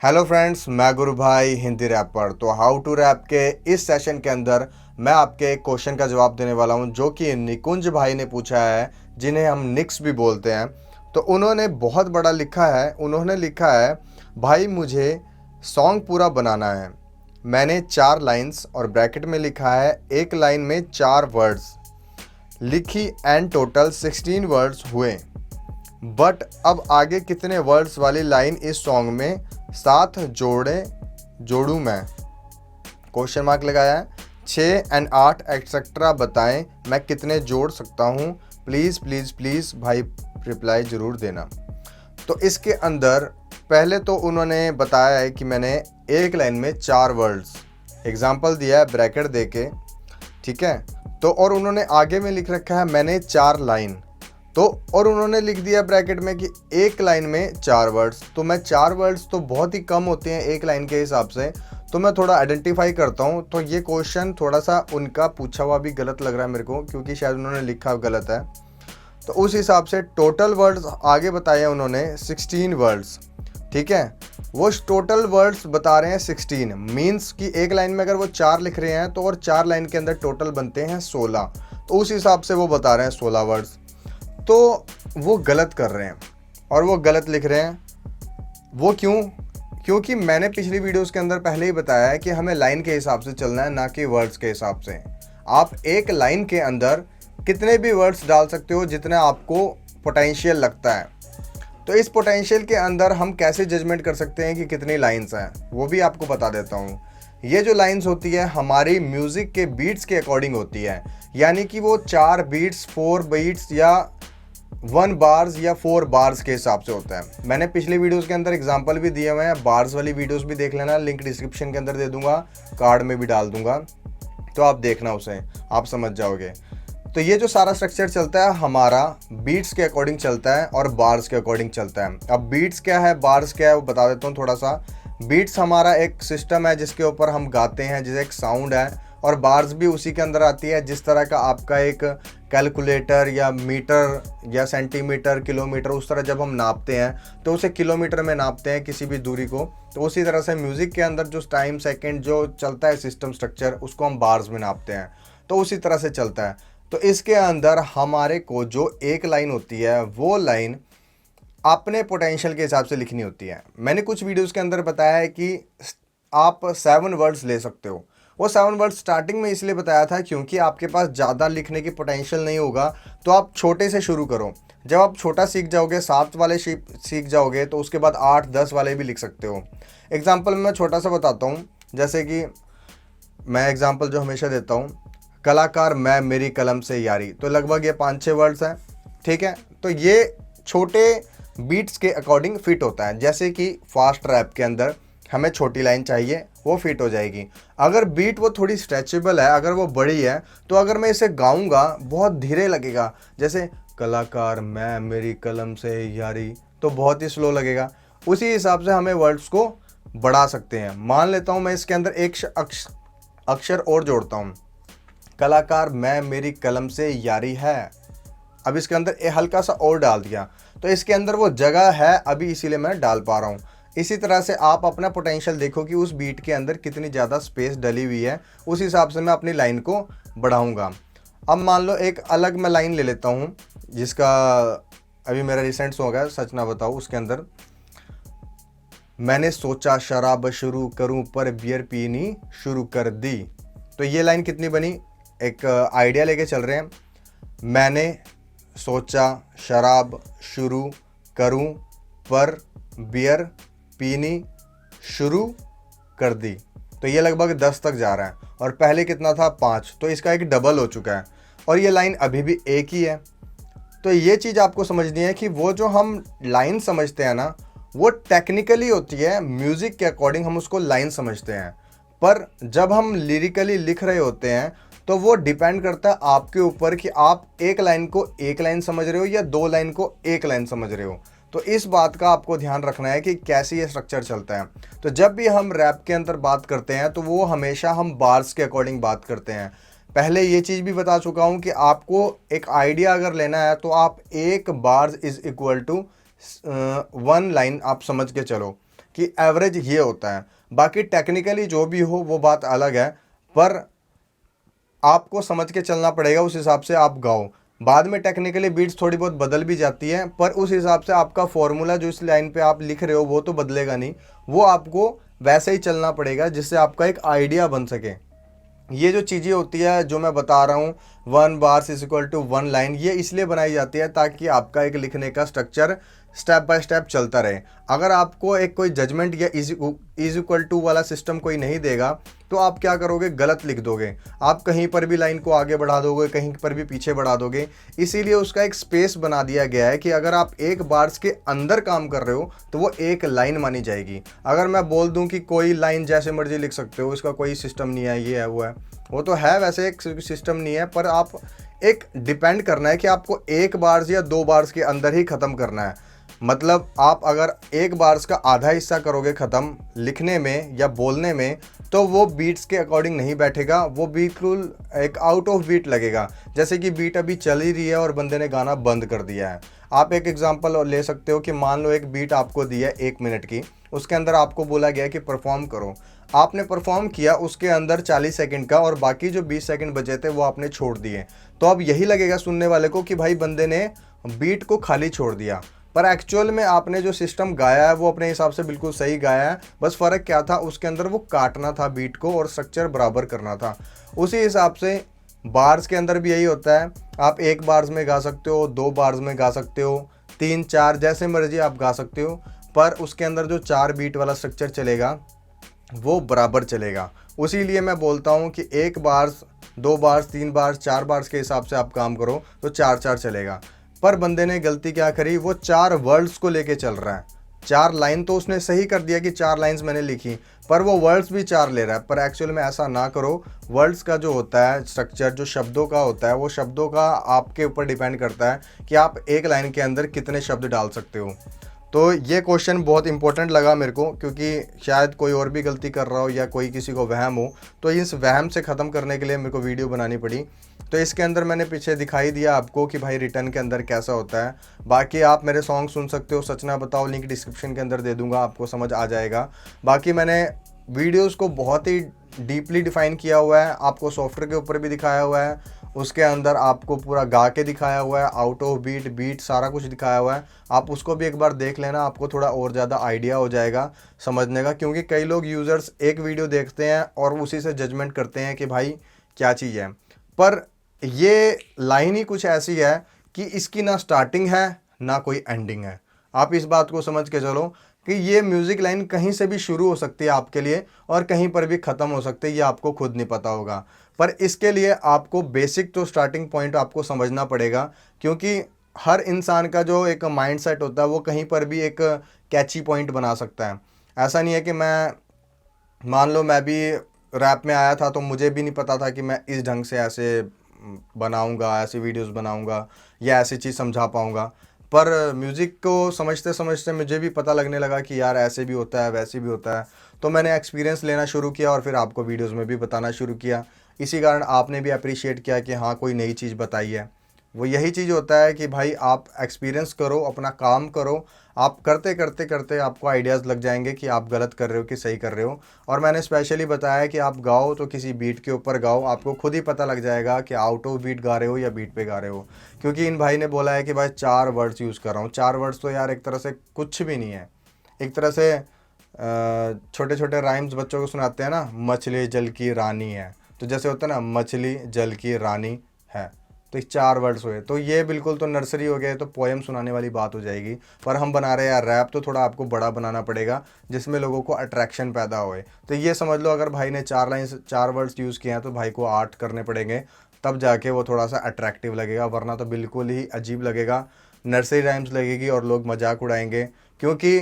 Hello friends, मैं गुरु भाई Hindi wrapper. तो हाउ टू रैप के इस सेशन के अंदर मैं आपके एक क्वेश्चन का जवाब देने वाला हूं जो कि निकुंज भाई ने पूछा है, जिन्हें हम निक्स भी बोलते हैं। तो उन्होंने बहुत बड़ा लिखा है। उन्होंने लिखा है, भाई मुझे सॉन्ग पूरा बनाना है। मैंने 4 लाइन्स और ब्रैकेट में लिखा है एक लाइन में 4 वर्ड्स लिखी एंड टोटल 16 वर्ड्स हुए। बट अब आगे कितने वर्ड्स वाली लाइन इस सॉन्ग में साथ जोड़ूं मैं? क्वेश्चन मार्क लगाया है। 6 और 8 एक्सेट्रा बताएं मैं कितने जोड़ सकता हूं? प्लीज़ प्लीज़ प्लीज़ भाई रिप्लाई ज़रूर देना। तो इसके अंदर पहले तो उन्होंने बताया है कि मैंने एक लाइन में 4 वर्ड्स एग्जाम्पल दिया है ब्रैकेट देके, ठीक है। तो और उन्होंने आगे में लिख रखा है मैंने 4 लाइन, तो और उन्होंने लिख दिया ब्रैकेट में कि एक लाइन में 4 वर्ड्स। तो मैं 4 वर्ड्स तो बहुत ही कम होते हैं एक लाइन के हिसाब से, तो मैं थोड़ा आइडेंटिफाई करता हूँ। तो ये क्वेश्चन थोड़ा सा उनका पूछा हुआ भी गलत लग रहा है मेरे को, क्योंकि शायद उन्होंने लिखा गलत है। तो उस हिसाब से टोटल वर्ड्स आगे बताए हैं उन्होंने 16 वर्ड्स, ठीक है। वो टोटल वर्ड्स बता रहे हैं 16, मीन्स कि एक लाइन में अगर वो 4 लिख रहे हैं तो और 4 लाइन के अंदर टोटल बनते हैं 16। तो उस हिसाब से वो बता रहे हैं 16 वर्ड्स। तो वो गलत कर रहे हैं और वो गलत लिख रहे हैं। वो क्योंकि मैंने पिछली वीडियोस के अंदर पहले ही बताया है कि हमें लाइन के हिसाब से चलना है, ना कि वर्ड्स के हिसाब से। आप एक लाइन के अंदर कितने भी वर्ड्स डाल सकते हो जितना आपको पोटेंशियल लगता है। तो इस पोटेंशियल के अंदर हम कैसे जजमेंट कर सकते हैं कि कितनी लाइन्स हैं, वो भी आपको बता देता हूँ। ये जो लाइन्स होती है हमारी म्यूज़िक के बीट्स के अकॉर्डिंग होती है, यानी कि वो 4 बीट्स 4 बीट्स या 1 बार्स या 4 बार्स के हिसाब से होता है। मैंने पिछले वीडियोस के अंदर एग्जांपल भी दिए हुए हैं, बार्स वाली वीडियोस भी देख लेना, लिंक डिस्क्रिप्शन के अंदर दे दूंगा, कार्ड में भी डाल दूंगा, तो आप देखना, उसे आप समझ जाओगे। तो ये जो सारा स्ट्रक्चर चलता है हमारा बीट्स के अकॉर्डिंग चलता है और बार्स के अकॉर्डिंग चलता है। अब बीट्स क्या है, बार्स क्या है, वो बता देता हूँ थोड़ा सा। बीट्स हमारा एक सिस्टम है जिसके ऊपर हम गाते हैं, जैसे एक साउंड है, और बार्स भी उसी के अंदर आती है। जिस तरह का आपका एक कैलकुलेटर या मीटर या सेंटीमीटर किलोमीटर, उस तरह जब हम नापते हैं तो उसे किलोमीटर में नापते हैं किसी भी दूरी को, तो उसी तरह से म्यूज़िक के अंदर जो टाइम सेकंड जो चलता है सिस्टम स्ट्रक्चर, उसको हम बार्स में नापते हैं। तो उसी तरह से चलता है। तो इसके अंदर हमारे को जो एक लाइन होती है वो लाइन अपने पोटेंशियल के हिसाब से लिखनी होती है। मैंने कुछ वीडियोस के अंदर बताया है कि आप 7 वर्ड्स ले सकते हो। वो 7 वर्ड्स स्टार्टिंग में इसलिए बताया था क्योंकि आपके पास ज़्यादा लिखने की पोटेंशियल नहीं होगा, तो आप छोटे से शुरू करो। जब आप छोटा सीख जाओगे, 7 वाले सीख जाओगे, तो उसके बाद 8-10 वाले भी लिख सकते हो। एग्जाम्पल मैं छोटा सा बताता हूँ, जैसे कि मैं एग्जाम्पल जो हमेशा देता हूँ, कलाकार मैं मेरी कलम से यारी, तो लगभग ये 5-6 वर्ड्स हैं, ठीक है। तो ये छोटे बीट्स के अकॉर्डिंग फिट होता है। जैसे कि फास्ट रैप के अंदर हमें छोटी लाइन चाहिए, वो फिट हो जाएगी। अगर बीट वो थोड़ी स्ट्रेचेबल है, अगर वो बड़ी है, तो अगर मैं इसे गाऊंगा बहुत धीरे लगेगा, जैसे कलाकार मैं मेरी कलम से यारी, तो बहुत ही स्लो लगेगा। उसी हिसाब से हमें वर्ड्स को बढ़ा सकते हैं। मान लेता हूँ मैं इसके अंदर एक अक्षर और जोड़ता हूँ, कलाकार मैं मेरी कलम से यारी है। अब इसके अंदर एक हल्का सा और डाल दिया, तो इसके अंदर वो जगह है अभी, इसीलिए मैं डाल पा रहा हूँ। इसी तरह से आप अपना पोटेंशियल देखो कि उस बीट के अंदर कितनी ज़्यादा स्पेस डली हुई है, उस हिसाब से मैं अपनी लाइन को बढ़ाऊँगा। अब मान लो एक अलग मैं लाइन ले लेता हूँ, जिसका अभी मेरा रिसेंट सॉन्ग है सच ना बताऊँ, उसके अंदर मैंने सोचा शराब शुरू करूँ पर बियर पीनी शुरू कर दी। तो ये लाइन कितनी बनी, एक आइडिया लेके चल रहे हैं। मैंने सोचा शराब शुरू करूं पर बियर पीनी शुरू कर दी। तो ये लगभग 10 तक जा रहा है और पहले कितना था 5, तो इसका एक डबल हो चुका है और ये लाइन अभी भी एक ही है। तो ये चीज़ आपको समझनी है कि वो जो हम लाइन समझते हैं ना, वो टेक्निकली होती है, म्यूज़िक के अकॉर्डिंग हम उसको लाइन समझते हैं, पर जब हम लिरिकली लिख रहे होते हैं तो वो डिपेंड करता है आपके ऊपर कि आप एक लाइन को एक लाइन समझ रहे हो या 2 लाइन को एक लाइन समझ रहे हो। तो इस बात का आपको ध्यान रखना है कि कैसे ये स्ट्रक्चर चलता है। तो जब भी हम रैप के अंदर बात करते हैं तो वो हमेशा हम बार्स के अकॉर्डिंग बात करते हैं। पहले ये चीज़ भी बता चुका हूँ कि आपको एक आइडिया अगर लेना है तो आप एक bars is equal to 1 line आप समझ के चलो। कि एवरेज ये होता है। बाकी टेक्निकली जो भी हो वो बात अलग है, पर आपको समझ के चलना पड़ेगा, उस हिसाब से आप गाओ। बाद में टेक्निकली बीट्स थोड़ी बहुत बदल भी जाती हैं, पर उस हिसाब से आपका फॉर्मूला जो इस लाइन पे आप लिख रहे हो वो तो बदलेगा नहीं, वो आपको वैसे ही चलना पड़ेगा जिससे आपका एक आइडिया बन सके। ये जो चीज़ें होती है जो मैं बता रहा हूँ, 1 bars = 1 लाइन, ये इसलिए बनाई जाती है ताकि आपका एक लिखने का स्ट्रक्चर स्टेप बाय स्टेप चलता रहे। अगर आपको एक कोई जजमेंट या इज इक्वल टू वाला सिस्टम कोई नहीं देगा तो आप क्या करोगे, गलत लिख दोगे। आप कहीं पर भी लाइन को आगे बढ़ा दोगे, कहीं पर भी पीछे बढ़ा दोगे। इसीलिए उसका एक स्पेस बना दिया गया है कि अगर आप एक बार्स के अंदर काम कर रहे हो तो वो एक लाइन मानी जाएगी। अगर मैं बोल दूं कि कोई लाइन जैसे मर्जी लिख सकते हो, इसका कोई सिस्टम नहीं है, ये है वो है, वो तो है, वैसे एक सिस्टम नहीं है, पर आप एक डिपेंड करना है कि आपको 1 बार्स या 2 बार्स के अंदर ही ख़त्म करना है। मतलब आप अगर 1 बार्स का आधा हिस्सा करोगे ख़त्म लिखने में या बोलने में, तो वो बीट्स के अकॉर्डिंग नहीं बैठेगा, वो बिल्कुल एक आउट ऑफ बीट लगेगा। जैसे कि बीट अभी चल ही रही है और बंदे ने गाना बंद कर दिया है। आप एक एग्जांपल ले सकते हो कि मान लो एक बीट आपको दी है 1 मिनट की, उसके अंदर आपको बोला गया कि परफॉर्म करो। आपने परफॉर्म किया उसके अंदर 40 सेकंड का, और बाकी जो 20 सेकंड बचे थे वो आपने छोड़ दिए। तो अब यही लगेगा सुनने वाले को कि भाई बंदे ने बीट को खाली छोड़ दिया, पर एक्चुअल में आपने जो सिस्टम गाया है वो अपने हिसाब से बिल्कुल सही गाया है। बस फ़र्क क्या था, उसके अंदर वो काटना था बीट को और स्ट्रक्चर बराबर करना था। उसी हिसाब से बार्स के अंदर भी यही होता है। आप 1 बार्स में गा सकते हो, 2 बार्स में गा सकते हो, 3 4 जैसे मर्जी आप गा सकते हो, पर उसके अंदर जो 4 बीट वाला स्ट्रक्चर चलेगा वो बराबर चलेगा। उसी लिए मैं बोलता हूँ कि 1 बार्स, 2 बार्स, 3 बार्स, 4 बार्स के हिसाब से आप काम करो तो 4 4 चलेगा। पर बंदे ने गलती क्या करी, वो 4 वर्ड्स को लेके चल रहा है। 4 लाइन तो उसने सही कर दिया कि 4 लाइंस मैंने लिखी, पर वो वर्ड्स भी 4 ले रहा है। पर एक्चुअल में ऐसा ना करो। वर्ड्स का जो होता है स्ट्रक्चर, जो शब्दों का होता है, वो शब्दों का आपके ऊपर डिपेंड करता है कि आप एक लाइन के अंदर कितने शब्द डाल सकते हो। तो ये क्वेश्चन बहुत इंपॉर्टेंट लगा मेरे को, क्योंकि शायद कोई और भी गलती कर रहा हो या कोई किसी को वहम हो, तो इस वहम से ख़त्म करने के लिए मेरे को वीडियो बनानी पड़ी। तो इसके अंदर मैंने पीछे दिखाई दिया आपको कि भाई रिटर्न के अंदर कैसा होता है। बाकी आप मेरे सॉन्ग सुन सकते हो, सच ना बताओ लिंक डिस्क्रिप्शन के अंदर दे दूंगा, आपको समझ आ जाएगा। बाकी मैंने वीडियोस को बहुत ही डीपली डिफाइन किया हुआ है, आपको सॉफ्टवेयर के ऊपर भी दिखाया हुआ है, उसके अंदर आपको पूरा गा के दिखाया हुआ है, आउट ऑफ बीट, बीट सारा कुछ दिखाया हुआ है। आप उसको भी एक बार देख लेना, आपको थोड़ा और ज़्यादा आइडिया हो जाएगा समझने का। क्योंकि कई लोग यूज़र्स एक वीडियो देखते हैं और उसी से जजमेंट करते हैं कि भाई क्या चीज़ है, पर ये लाइन ही कुछ ऐसी है कि इसकी ना स्टार्टिंग है ना कोई एंडिंग है। आप इस बात को समझ के चलो कि ये म्यूज़िक लाइन कहीं से भी शुरू हो सकती है आपके लिए और कहीं पर भी ख़त्म हो सकती है, ये आपको खुद नहीं पता होगा। पर इसके लिए आपको बेसिक तो स्टार्टिंग पॉइंट आपको समझना पड़ेगा, क्योंकि हर इंसान का जो एक माइंडसेट होता है वो कहीं पर भी एक कैची पॉइंट बना सकता है। ऐसा नहीं है कि मान लो मैं भी रैप में आया था तो मुझे भी नहीं पता था कि मैं इस ढंग से ऐसे बनाऊंगा, ऐसी वीडियोस बनाऊंगा या ऐसी चीज़ समझा पाऊंगा। पर म्यूज़िक को समझते समझते मुझे भी पता लगने लगा कि यार ऐसे भी होता है, वैसे भी होता है। तो मैंने एक्सपीरियंस लेना शुरू किया और फिर आपको वीडियोस में भी बताना शुरू किया। इसी कारण आपने भी अप्रिशिएट किया कि हाँ कोई नई चीज़ बताई है। वो यही चीज़ होता है कि भाई आप एक्सपीरियंस करो, अपना काम करो। आप करते करते करते आपको आइडियाज़ लग जाएंगे कि आप गलत कर रहे हो कि सही कर रहे हो। और मैंने स्पेशली बताया कि आप गाओ तो किसी बीट के ऊपर गाओ, आपको खुद ही पता लग जाएगा कि आउट ऑफ बीट गा रहे हो या बीट पे गा रहे हो। क्योंकि इन भाई ने बोला है कि भाई 4 वर्ड्स यूज़ कर रहा हूँ। 4 वर्ड्स तो यार एक तरह से कुछ भी नहीं है। एक तरह से छोटे छोटे राइम्स बच्चों को सुनाते हैं ना, मछली जल की रानी है, तो जैसे होता है ना मछली जल की रानी है, तो 4 वर्ड्स हुए। तो ये बिल्कुल तो नर्सरी हो गए, तो पोएम सुनाने वाली बात हो जाएगी। पर हम बना रहे हैं यार रैप, तो थोड़ा आपको बड़ा बनाना पड़ेगा जिसमें लोगों को अट्रैक्शन पैदा होए। तो ये समझ लो अगर भाई ने 4 वर्ड्स यूज़ किए हैं तो भाई को 8 करने पड़ेंगे, तब जाके वो थोड़ा सा अट्रैक्टिव लगेगा, वरना तो बिल्कुल ही अजीब लगेगा, नर्सरी राइम्स लगेगी और लोग मजाक उड़ाएंगे। क्योंकि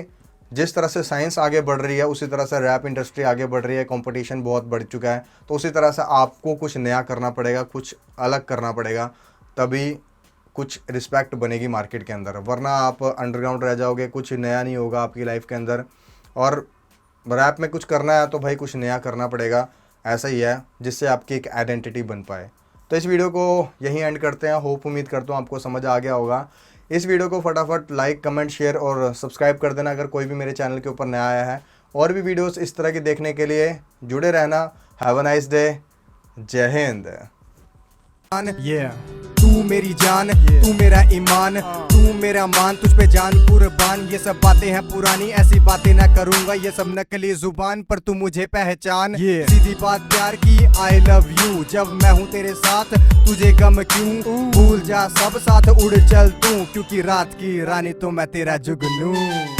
जिस तरह से साइंस आगे बढ़ रही है उसी तरह से रैप इंडस्ट्री आगे बढ़ रही है, कंपटीशन बहुत बढ़ चुका है। तो उसी तरह से आपको कुछ नया करना पड़ेगा, कुछ अलग करना पड़ेगा, तभी कुछ रिस्पेक्ट बनेगी मार्केट के अंदर। वरना आप अंडरग्राउंड रह जाओगे, कुछ नया नहीं होगा आपकी लाइफ के अंदर। और रैप में कुछ करना है तो भाई कुछ नया करना पड़ेगा, ऐसा ही है, जिससे आपकी एक आइडेंटिटी बन पाए। तो इस वीडियो को यहीं एंड करते हैं। होप उम्मीद करता हूँ आपको समझ आ गया होगा। इस वीडियो को फटाफट लाइक, कमेंट, शेयर और सब्सक्राइब कर देना अगर कोई भी मेरे चैनल के ऊपर नया आया है। और भी वीडियोस इस तरह की देखने के लिए जुड़े रहना। Have a nice day. जय हिंद। तू मेरी जान, तू मेरा ईमान, तू मेरा मान, तुझ पे जान कुर्बान। ये सब बातें हैं पुरानी, ऐसी बातें ना करूंगा, ये सब नकली जुबान, पर तू मुझे पहचान। सीधी बात प्यार की, आई लव यू। जब मैं हूँ तेरे साथ तुझे गम क्यों, भूल जा सब साथ, उड़ चल तू, क्योंकि रात की रानी तो मैं तेरा जुगनू।